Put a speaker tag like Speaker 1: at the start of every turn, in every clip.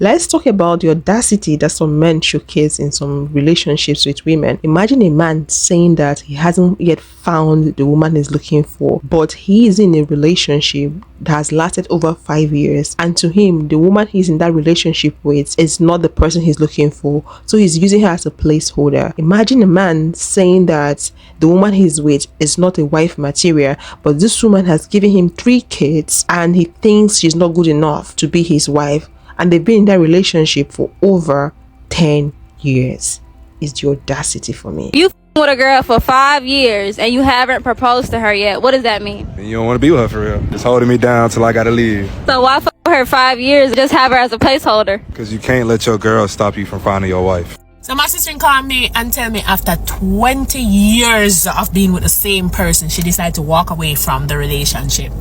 Speaker 1: Let's talk about the audacity that some men showcase in some relationships with women. Imagine a man saying that he hasn't yet found the woman he's looking for, but he is in a relationship that has lasted over 5 years, and to him, the woman he's in that relationship with is not the person he's looking for, so he's using her as a placeholder. Imagine a man saying that the woman he's with is not a wife material, but this woman has given him 3 kids and he thinks she's not good enough to be his wife, and they've been in that relationship for over 10 years. Is the audacity for me.
Speaker 2: You with a girl for 5 years and you haven't proposed to her yet. What does that mean?
Speaker 3: And you don't want to be with her for real. Just holding me down till I gotta leave.
Speaker 2: So why fuck her 5 years? Just have her as a placeholder.
Speaker 3: Because you can't let your girl stop you from finding your wife.
Speaker 4: So my sister called me and tell me after 20 years of being with the same person, she decided to walk away from the relationship.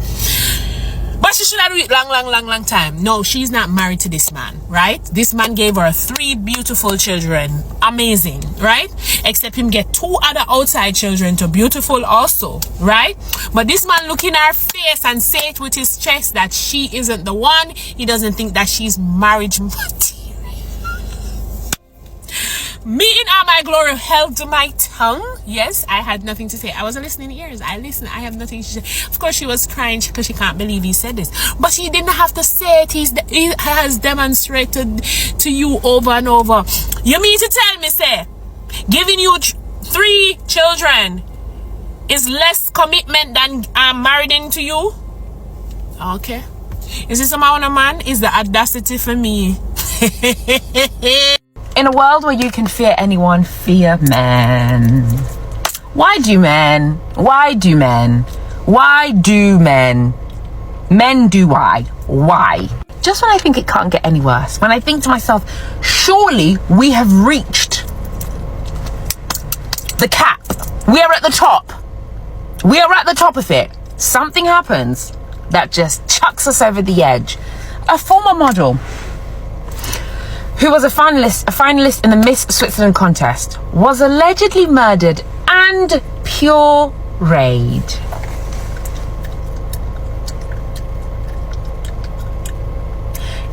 Speaker 4: But she should have do it long time. No, she's not married to this man, right? This man gave her 3 beautiful children. Amazing, right? Except him get 2 other outside children too beautiful also, right? But this man look in her face and say it with his chest that she isn't the one. He doesn't think that she's marriage material. Me in all my glory held to my tongue. Yes, I had nothing to say. I wasn't listening ears. I listened. I have nothing to say. Of course, she was crying because she can't believe he said this. But he didn't have to say it. He has demonstrated to you over and over. You mean to tell me, say, giving you 3 children is less commitment than I'm married into you? Okay. Is this somehow a man? Is the audacity for me?
Speaker 5: In a world where you can fear anyone, fear men. Why do men? Why do men? Why do men? Men do why? Why? Just when I think it can't get any worse, when I think to myself, surely we have reached the cap. We are at the top. We are at the top of it. Something happens that just chucks us over the edge. A former model who was a finalist in the Miss Switzerland contest, was allegedly murdered and pureed.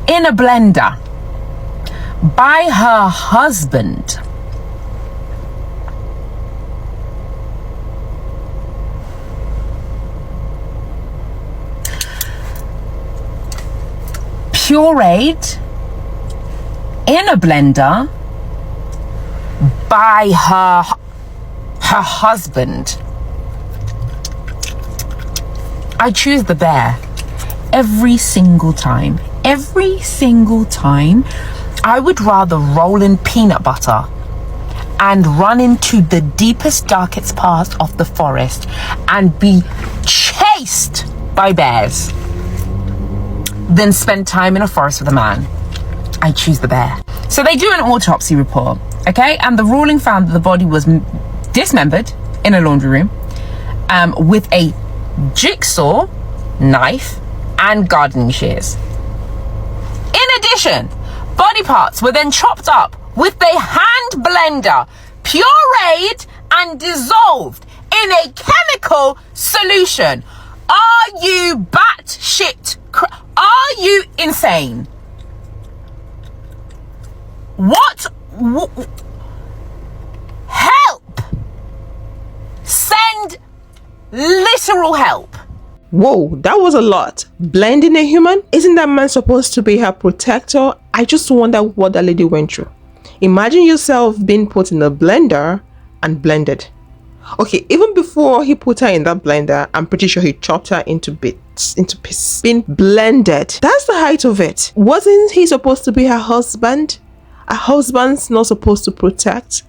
Speaker 5: In a blender by her husband. Pureed in a blender by her husband. I choose the bear every single time. Every single time, I would rather roll in peanut butter and run into the deepest, darkest parts of the forest and be chased by bears than spend time in a forest with a man. I choose the bear. So they do an autopsy report, okay? And the ruling found that the body was dismembered in a laundry room with a jigsaw, knife, and gardening shears. In addition, body parts were then chopped up with a hand blender, pureed and dissolved in a chemical solution. Are you batshit? Are you insane? What? Help! Send literal help.
Speaker 1: Whoa, that was a lot. Blending a human? Isn't that man supposed to be her protector? I just wonder what that lady went through. Imagine yourself being put in a blender and blended. Okay, even before he put her in that blender, I'm pretty sure he chopped her into bits, into pieces. Being blended. That's the height of it. Wasn't he supposed to be her husband? A husband's not supposed to protect.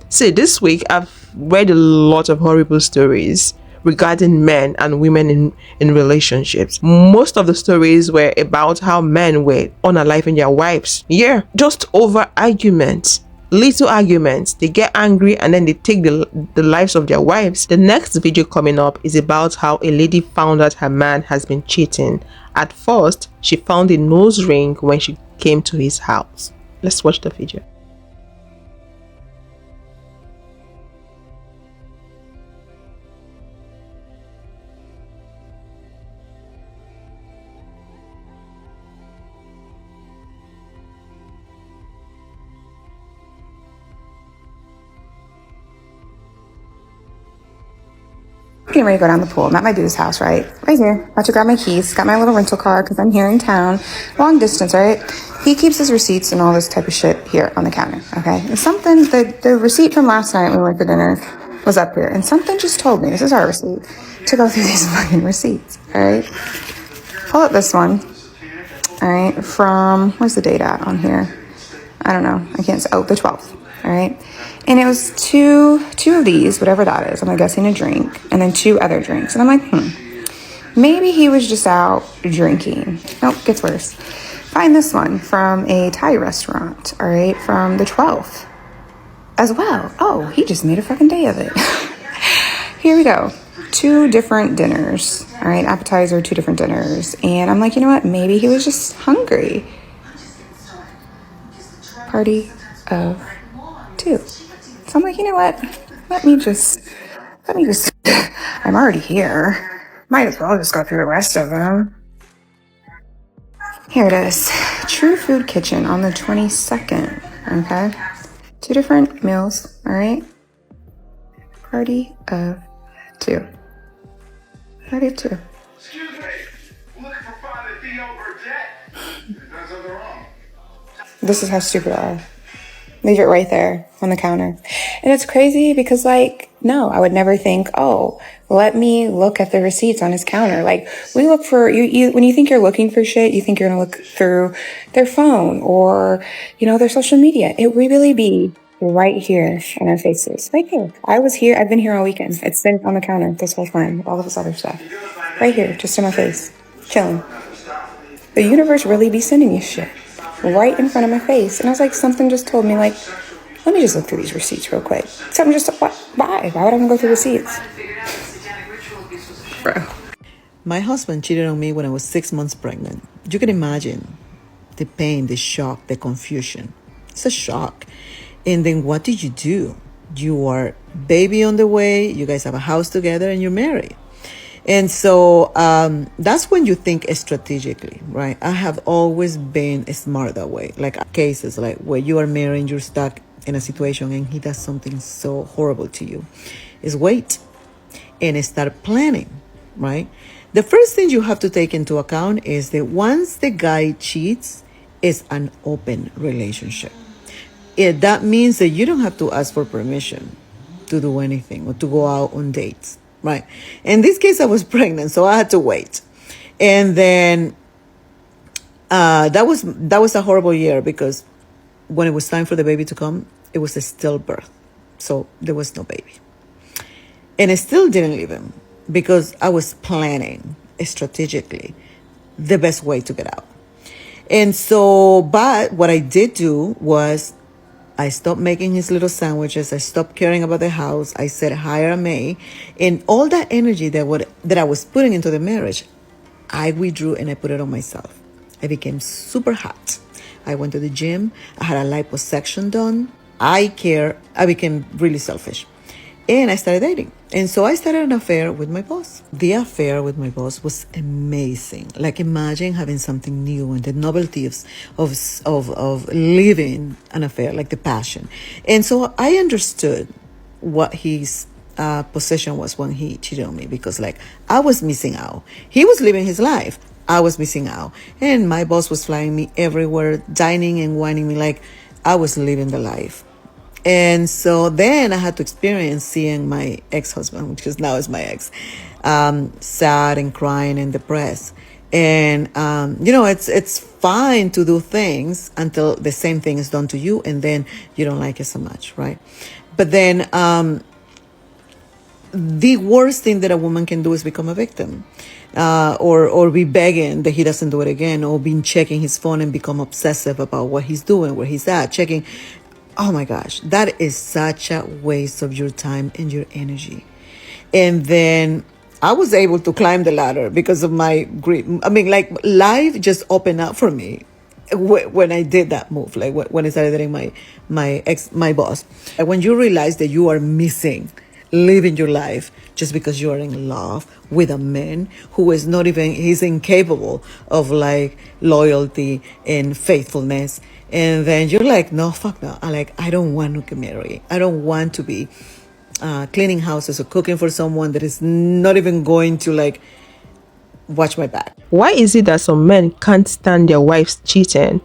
Speaker 1: See, this week I've read a lot of horrible stories regarding men and women in relationships. Most of the stories were about how men were unaliving their wives. Yeah, just over arguments. Little arguments. They get angry and then they take the lives of their wives. The next video coming up is about how a lady found out her man has been cheating. At first, she found a nose ring when she came to his house. Let's watch the video.
Speaker 6: getting ready to go down the pool. I'm at my boo's house, right? Right here. About to grab my keys. Got my little rental car because I'm here in town. Long distance, right? He keeps his receipts and all this type of shit here on the counter, okay? And something, the receipt from last night when we went to dinner was up here. And something just told me, this is our receipt, to go through these fucking receipts, all right? Pull up this one, all right, from, where's the date at on here? I don't know. I can't say, oh, the 12th, all right? And it was two of these, whatever that is, I'm guessing a drink, and then 2 other drinks. And I'm like, maybe he was just out drinking. Nope, gets worse. Find this one from a Thai restaurant, all right, from the 12th as well. Oh, he just made a fucking day of it. Here we go. 2 different dinners, all right, appetizer, 2 different dinners. And I'm like, you know what? Maybe he was just hungry. Party of 2. So I'm like, you know what? Let me just, I'm already here. Might as well just go through the rest of them. Here it is. True Food Kitchen on the 22nd, okay? 2 different meals, all right? Party of 2. Party of 2.
Speaker 7: Excuse me. Looking for Father Theo Burdette. There's something wrong.
Speaker 6: This is how stupid I am. Leave it right there on the counter. And it's crazy because, like, no, I would never think, oh, let me look at the receipts on his counter. Like, we look for, you when you think you're looking for shit, you think you're going to look through their phone or, you know, their social media. It would really be right here on our faces. Right here. I was here. I've been here all weekend. It's been on the counter this whole time. All of this other stuff. Right here, just in my face. Chilling. The universe really be sending you shit right in front of my face. And I was like, something just told me, like, let me just look through these receipts real quick. Something just, why? Why would I want to go through receipts? Bro.
Speaker 8: My husband cheated on me when I was 6 months pregnant. You can imagine the pain, the shock, the confusion. It's a shock. And then what did you do? You are baby on the way, you guys have a house together, and you're married. And so that's when you think strategically, right? I have always been smart that way. Like cases like where you are married, you're stuck in a situation and he does something so horrible to you, is wait and start planning, right? The first thing you have to take into account is that once the guy cheats, it's an open relationship. That means that you don't have to ask for permission to do anything or to go out on dates. Right. In this case, I was pregnant, so I had to wait. And then that was a horrible year because when it was time for the baby to come, it was a stillbirth. So there was no baby. And I still didn't leave him because I was planning strategically the best way to get out. And so, but what I did do was I stopped making his little sandwiches. I stopped caring about the house. I said, hire a maid. And all that energy that I was putting into the marriage, I withdrew and I put it on myself. I became super hot. I went to the gym. I had a liposuction done. I became really selfish. And I started dating. And so I started an affair with my boss. The affair with my boss was amazing. Like imagine having something new and the novelty of living an affair, like the passion. And so I understood what his position was when he cheated on me because like I was missing out. He was living his life. I was missing out. And my boss was flying me everywhere, dining and whining me like I was living the life. And so then I had to experience seeing my ex-husband, which is now is my ex, sad and crying and depressed. And, it's fine to do things until the same thing is done to you and then you don't like it so much, right? But then the worst thing that a woman can do is become a victim. Or be begging that he doesn't do it again, or being checking his phone and become obsessive about what he's doing, where he's at, checking. Oh my gosh, that is such a waste of your time and your energy. And then I was able to climb the ladder because of my grief. I mean, like life just opened up for me when I did that move, like when I started dating my boss. And when you realize that you are missing living your life just because you are in love with a man who is not even, he's incapable of like loyalty and faithfulness. And then you're like, no, fuck no. I don't want to get married. I don't want to be cleaning houses or cooking for someone that is not even going to like watch my back.
Speaker 1: Why is it that some men can't stand their wives cheating,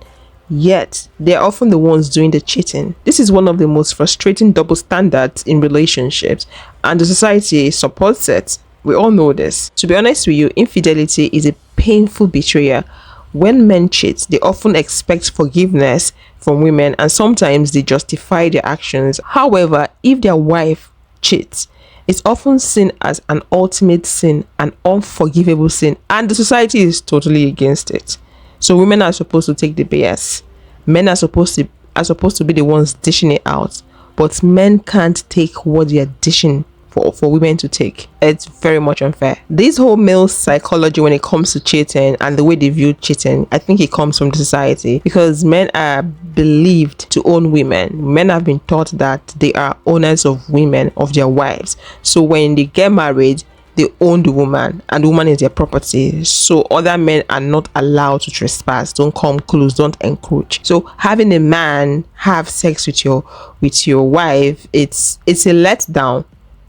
Speaker 1: yet they're often the ones doing the cheating? This is one of the most frustrating double standards in relationships, and the society supports it. We all know this. To be honest with you, infidelity is a painful betrayal. When men cheat, they often expect forgiveness from women, and sometimes they justify their actions. However, if their wife cheats, it's often seen as an ultimate sin, an unforgivable sin, and the society is totally against it. So women are supposed to take the BS. Men are supposed to be the ones dishing it out, but men can't take what they are dishing for women to take. It's very much unfair. This whole male psychology when it comes to cheating and the way they view cheating, I think it comes from the society, because men are believed to own women. Men have been taught that they are owners of women, of their wives. So when they get married, they own the woman and the woman is their property. So other men are not allowed to trespass, don't come close, don't encroach. So having a man have sex with your wife, it's a letdown.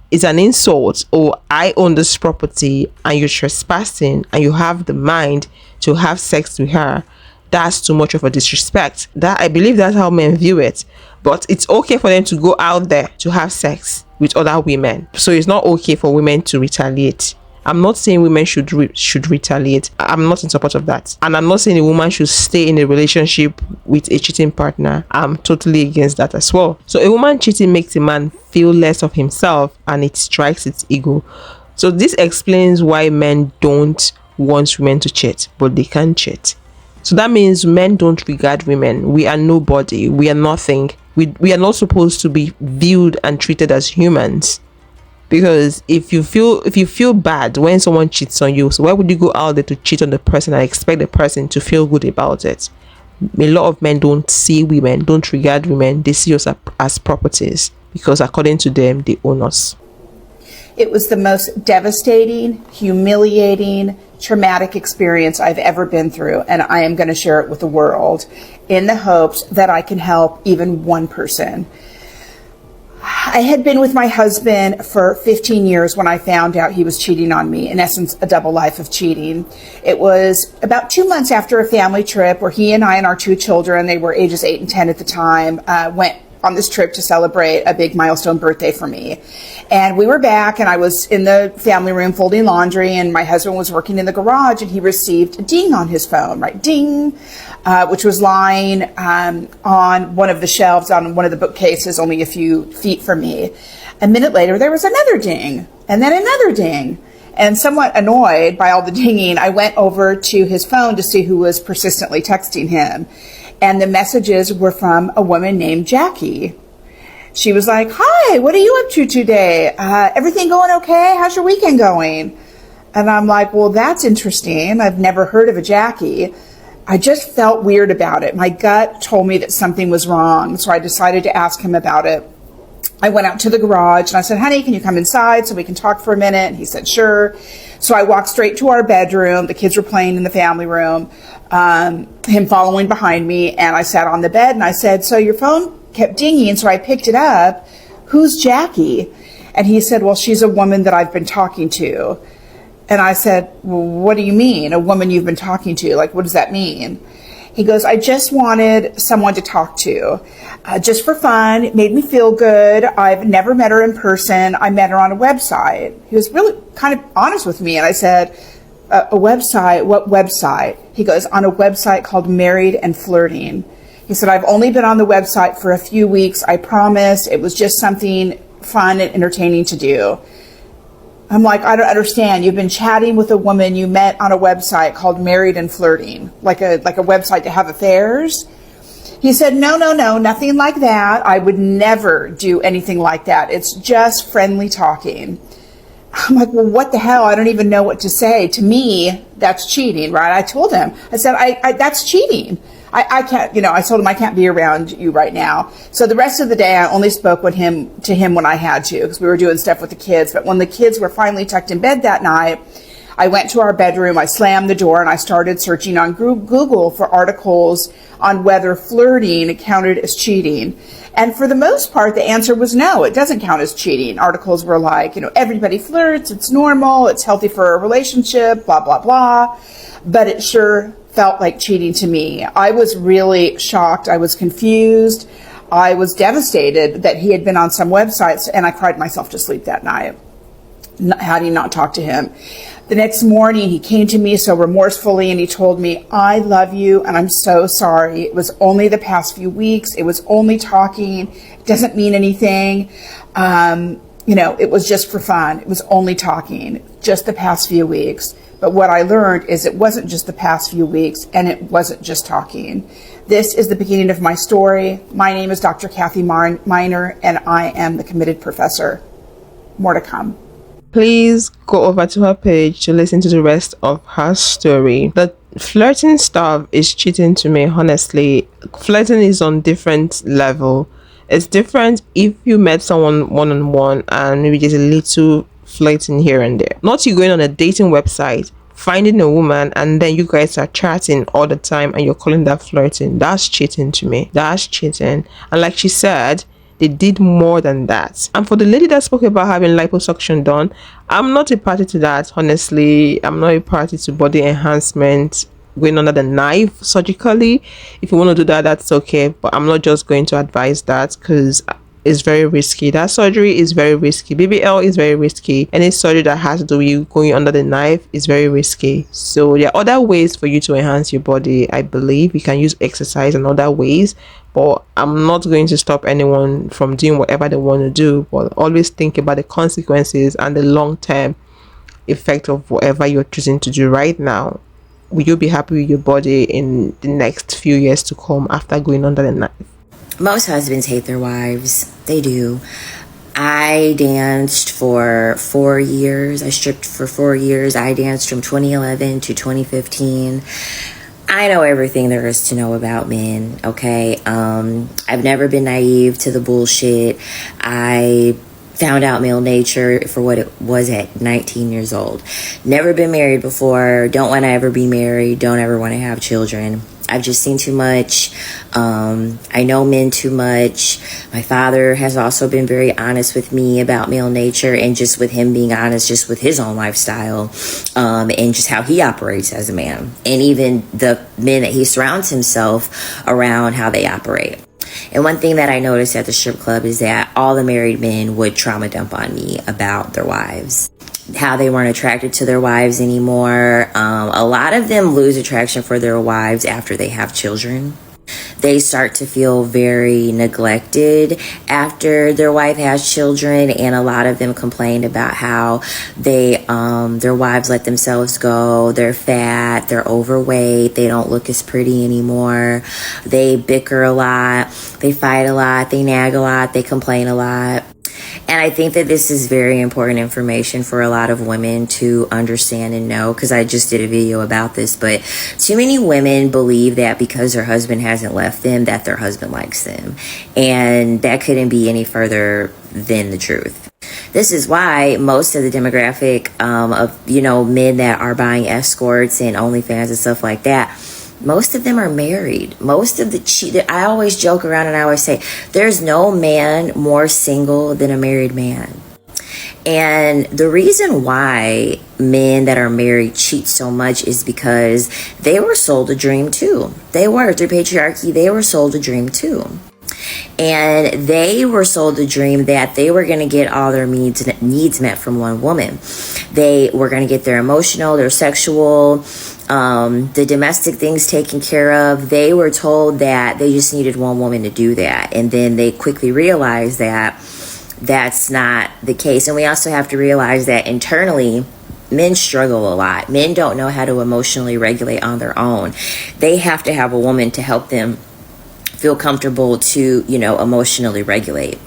Speaker 1: It's an insult. Or I own this property and you're trespassing and you have the mind to have sex with her. That's too much of a disrespect. That, I believe that's how men view it. But it's okay for them to go out there to have sex with other women. So it's not okay for women to retaliate. I'm not saying women should retaliate. I'm not in support of that. And I'm not saying a woman should stay in a relationship with a cheating partner. I'm totally against that as well. So a woman cheating makes a man feel less of himself and it strikes its ego. So this explains why men don't want women to cheat, but they can cheat. So that means men don't regard women. We are nobody. We are nothing. We are not supposed to be viewed and treated as humans. Because if you feel bad when someone cheats on you, so why would you go out there to cheat on the person and expect the person to feel good about it? A lot of men don't see women, don't regard women. They see us as properties because according to them, they own us.
Speaker 9: It was the most devastating, humiliating, traumatic experience I've ever been through, and I am going to share it with the world in the hopes that I can help even one person. I had been with my husband for 15 years when I found out he was cheating on me, in essence, a double life of cheating. It was about 2 months after a family trip where he and I and our 2 children, they were ages 8 and 10 at the time, went on this trip to celebrate a big milestone birthday for me. And we were back and I was in the family room folding laundry and my husband was working in the garage and he received a ding on his phone, right? Ding, which was lying on one of the shelves on one of the bookcases only a few feet from me. A minute later, there was another ding and then another ding. And somewhat annoyed by all the dinging, I went over to his phone to see who was persistently texting him. And the messages were from a woman named Jackie. She was like, "Hi, what are you up to today? Everything going okay? How's your weekend going?" And I'm like, well, that's interesting. I've never heard of a Jackie. I just felt weird about it. My gut told me that something was wrong. So I decided to ask him about it. I went out to the garage and I said, "Honey, can you come inside so we can talk for a minute?" And he said, "Sure." So I walked straight to our bedroom. The kids were playing in the family room, him following behind me. And I sat on the bed and I said, "So your phone kept dinging." So I picked it up. "Who's Jackie?" And he said, "Well, she's a woman that I've been talking to." And I said, "Well, what do you mean? A woman you've been talking to? Like, what does that mean?" He goes, "I just wanted someone to talk to, just for fun. It made me feel good. I've never met her in person. I met her on a website." He was really kind of honest with me. And I said, "A website? What website?" He goes, "On a website called Married and Flirting." He said, "I've only been on the website for a few weeks. I promise it was just something fun and entertaining to do." I'm like, "I don't understand. You've been chatting with a woman you met on a website called Married and Flirting, like a website to have affairs?" He said, No, nothing like that. I would never do anything like that. It's just friendly talking." I'm like, "Well, what the hell? I don't even know what to say. To me, that's cheating, right?" I told him, I said, I that's cheating. I can't, I told him I can't be around you right now. So the rest of the day, I only spoke to him when I had to, because we were doing stuff with the kids. But when the kids were finally tucked in bed that night, I went to our bedroom, I slammed the door, and I started searching on Google for articles on whether flirting counted as cheating. And for the most part, the answer was no, it doesn't count as cheating. Articles were like, everybody flirts, it's normal, it's healthy for a relationship, blah, blah, blah. But it sure felt like cheating to me. I was really shocked. I was confused. I was devastated that he had been on some websites, and I cried myself to sleep that night. Had he not talked to him. The next morning, he came to me so remorsefully and he told me, I love you and I'm so sorry. It was only the past few weeks. It was only talking. It doesn't mean anything. It was just for fun. It was only talking, just the past few weeks. But what I learned is it wasn't just the past few weeks and it wasn't just talking. This is the beginning of my story. My name is Dr. Kathy Miner and I am the Committed Professor. More to come.
Speaker 1: Please go over to her page to listen to the rest of her story. The flirting stuff is cheating to me, honestly. Flirting is on different level. It's different if you met someone one-on-one and maybe there's a little flirting here and there. Not you going on a dating website, finding a woman, and then you guys are chatting all the time and you're calling that flirting. That's cheating to me. That's cheating. And like she said, they did more than that. And for the lady that spoke about having liposuction done, I'm not a party to that, honestly. I'm not a party to body enhancement, going under the knife surgically. If you want to do that, that's okay, but I'm not just going to advise that because it's very risky. That surgery is very risky. BBL is very risky. Any surgery that has to do with you going under the knife is very risky. So there are other ways for you to enhance your body. I believe you can use exercise and other ways, but I'm not going to stop anyone from doing whatever they want to do, but always think about the consequences and the long-term effect of whatever you're choosing to do right now. Will you be happy with your body in the next few years to come after going under the knife?
Speaker 10: Most husbands hate their wives. They do. I danced for 4 years. I stripped for 4 years. I danced from 2011 to 2015. I know everything there is to know about men, okay? I've never been naive to the bullshit. I found out male nature for what it was at 19 years old. Never been married before. Don't want to ever be married. Don't ever want to have children. I've just seen too much. I know men too much. My father has also been very honest with me about male nature and just with him being honest just with his own lifestyle and just how he operates as a man. And even the men that he surrounds himself around, how they operate. And one thing that I noticed at the strip club is that all the married men would trauma dump on me about their wives. How they weren't attracted to their wives anymore. A lot of them lose attraction for their wives after they have children. They start to feel very neglected after their wife has children, and a lot of them complain about how they their wives let themselves go. They're fat, they're overweight, they don't look as pretty anymore. They bicker a lot, they fight a lot, they nag a lot, they complain a lot. And I think that this is very important information for a lot of women to understand and know, because I just did a video about this, but too many women believe that because their husband hasn't left them, that their husband likes them. And that couldn't be any further than the truth. This is why most of the demographic of, men that are buying escorts and OnlyFans and stuff like that, most of them are married. Most of I always joke around and I always say, there's no man more single than a married man. And the reason why men that are married cheat so much is because they were sold a dream too. They were, through patriarchy, they were sold a dream too. And they were sold the dream that they were going to get all their needs met from one woman. They were going to get their emotional, their sexual, the domestic things taken care of. They were told that they just needed one woman to do that. And then they quickly realized that that's not the case. And we also have to realize that internally, men struggle a lot. Men don't know how to emotionally regulate on their own. They have to have a woman to help them feel comfortable to, emotionally regulate.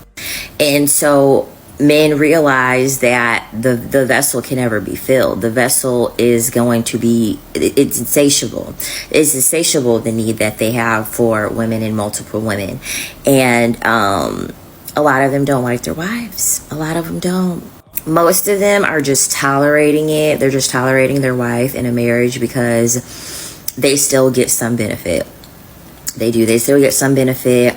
Speaker 10: And so men realize that the vessel can never be filled. The vessel is going to be, it's insatiable. It's insatiable, the need that they have for women and multiple women. And a lot of them don't like their wives. A lot of them don't. Most of them are just tolerating it. They're just tolerating their wife in a marriage because they still get some benefit. They do. They still get some benefit.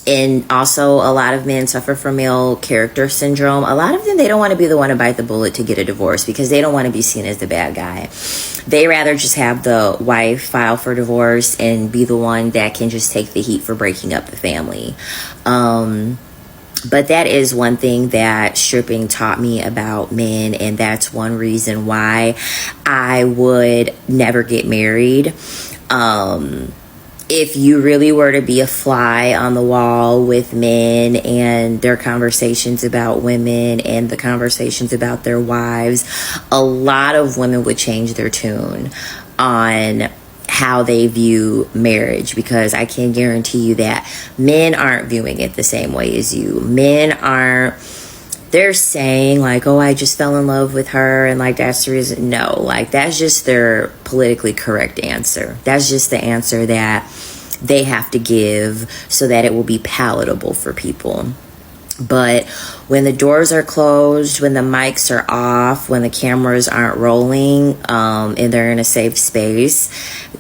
Speaker 10: And also, a lot of men suffer from male character syndrome. A lot of them, they don't want to be the one to bite the bullet to get a divorce because they don't want to be seen as the bad guy. They rather just have the wife file for divorce and be the one that can just take the heat for breaking up the family. But that is one thing that stripping taught me about men, and that's one reason why I would never get married. If you really were to be a fly on the wall with men and their conversations about women and the conversations about their wives, a lot of women would change their tune on how they view marriage, because I can guarantee you that men aren't viewing it the same way as you. Men aren't, they're saying like, oh, I just fell in love with her and like that's the reason. No, like that's just their politically correct answer. That's just the answer that they have to give so that it will be palatable for people. But when the doors are closed, when the mics are off, when the cameras aren't rolling, and they're in a safe space,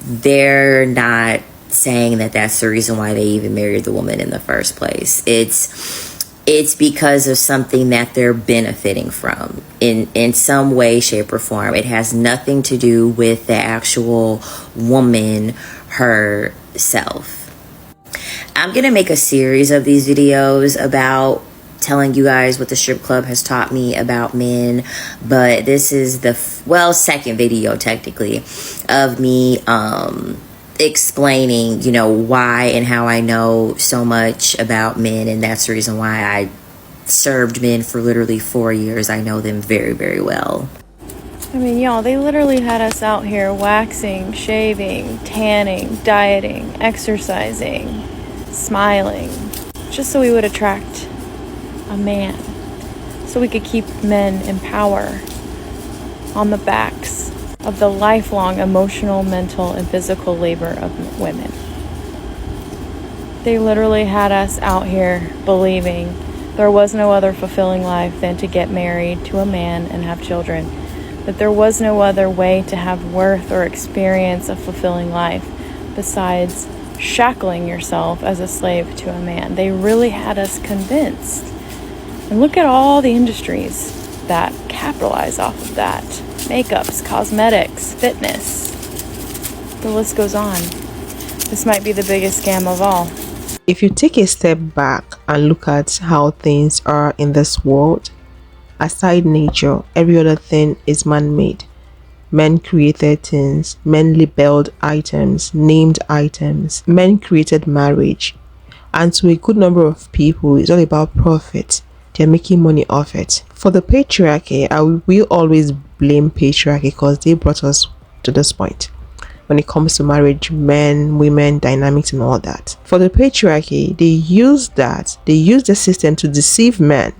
Speaker 10: they're not saying that that's the reason why they even married the woman in the first place. It's because of something that they're benefiting from in some way, shape, or form. It has nothing to do with the actual woman herself. I'm going to make a series of these videos about telling you guys what the strip club has taught me about men, but this is the second video technically of me explaining, you know, why and how I know so much about men, and that's the reason why I served men for literally 4 years. I know them very, very well.
Speaker 11: I mean, y'all, they literally had us out here waxing, shaving, tanning, dieting, exercising, smiling, just so we would attract a man, so we could keep men in power on the backs of the lifelong emotional, mental, and physical labor of women. They literally had us out here believing there was no other fulfilling life than to get married to a man and have children, that there was no other way to have worth or experience a fulfilling life besides shackling yourself as a slave to a man. They really had us convinced. And look at all the industries that capitalize off of that. Makeups, cosmetics, fitness. The list goes on. This might be the biggest scam of all.
Speaker 1: If you take a step back and look at how things are in this world, aside nature, every other thing is man-made. Men created things, men labeled items, named items, men created marriage. And to a good number of people, it's all about profit. They're making money off it. For the patriarchy, I will always blame patriarchy because they brought us to this point. When it comes to marriage, men, women, dynamics and all that. For the patriarchy, they use the system to deceive men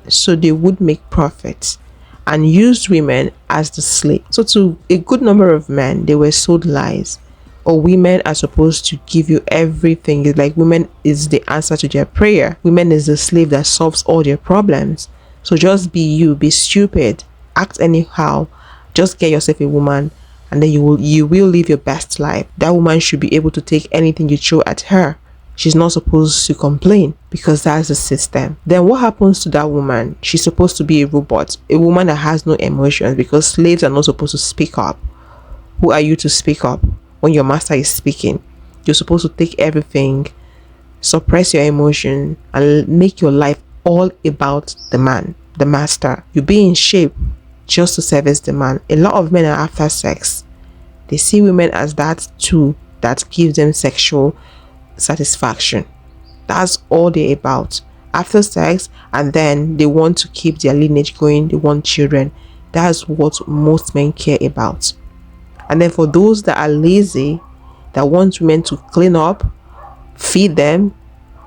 Speaker 1: so they would make profits, and used women as the slave. So to a good number of men, they were sold lies. Or women are supposed to give you everything. It's like women is the answer to their prayer. Women is the slave that solves all their problems. So just be you, be stupid, act anyhow, just get yourself a woman, and then you will live your best life. That woman should be able to take anything you throw at her. She's not supposed to complain because that's the system. Then what happens to that woman? She's supposed to be a robot, a woman that has no emotions, because slaves are not supposed to speak up. Who are you to speak up when your master is speaking? You're supposed to take everything, suppress your emotion, and make your life all about the man, the master. You be in shape just to service the man. A lot of men are after sex. They see women as that too, that gives them sexual satisfaction. That's all they're about. After sex, and then they want to keep their lineage going, they want children. That's what most men care about. And then for those that are lazy, that want women to clean up, feed them,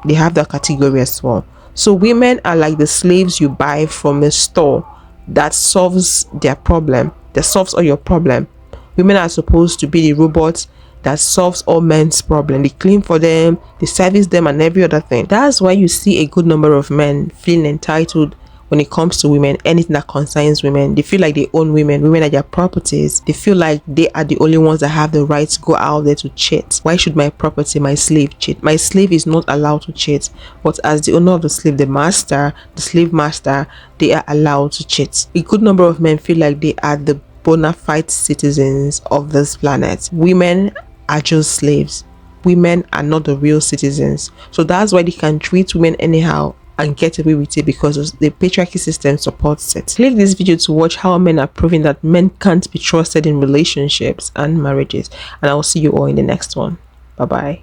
Speaker 1: they have that category as well. So women are like the slaves you buy from a store that solves their problem, that solves all your problem. Women are supposed to be the robots that solves all men's problem. They clean for them, they service them, and every other thing. That's why you see a good number of men feeling entitled when it comes to women, anything that concerns women. They feel like they own women. Women are their properties. They feel like they are the only ones that have the right to go out there to cheat. Why should my property, my slave, cheat? My slave is not allowed to cheat, but as the owner of the slave, the master, the slave master, they are allowed to cheat. A good number of men feel like they are the bona fide citizens of this planet. Women are just slaves. Women are not the real citizens. So that's why they can treat women anyhow and get away with it, because the patriarchy system supports it. Click this video to watch how men are proving that men can't be trusted in relationships and marriages. And I will see you all in the next one. Bye bye.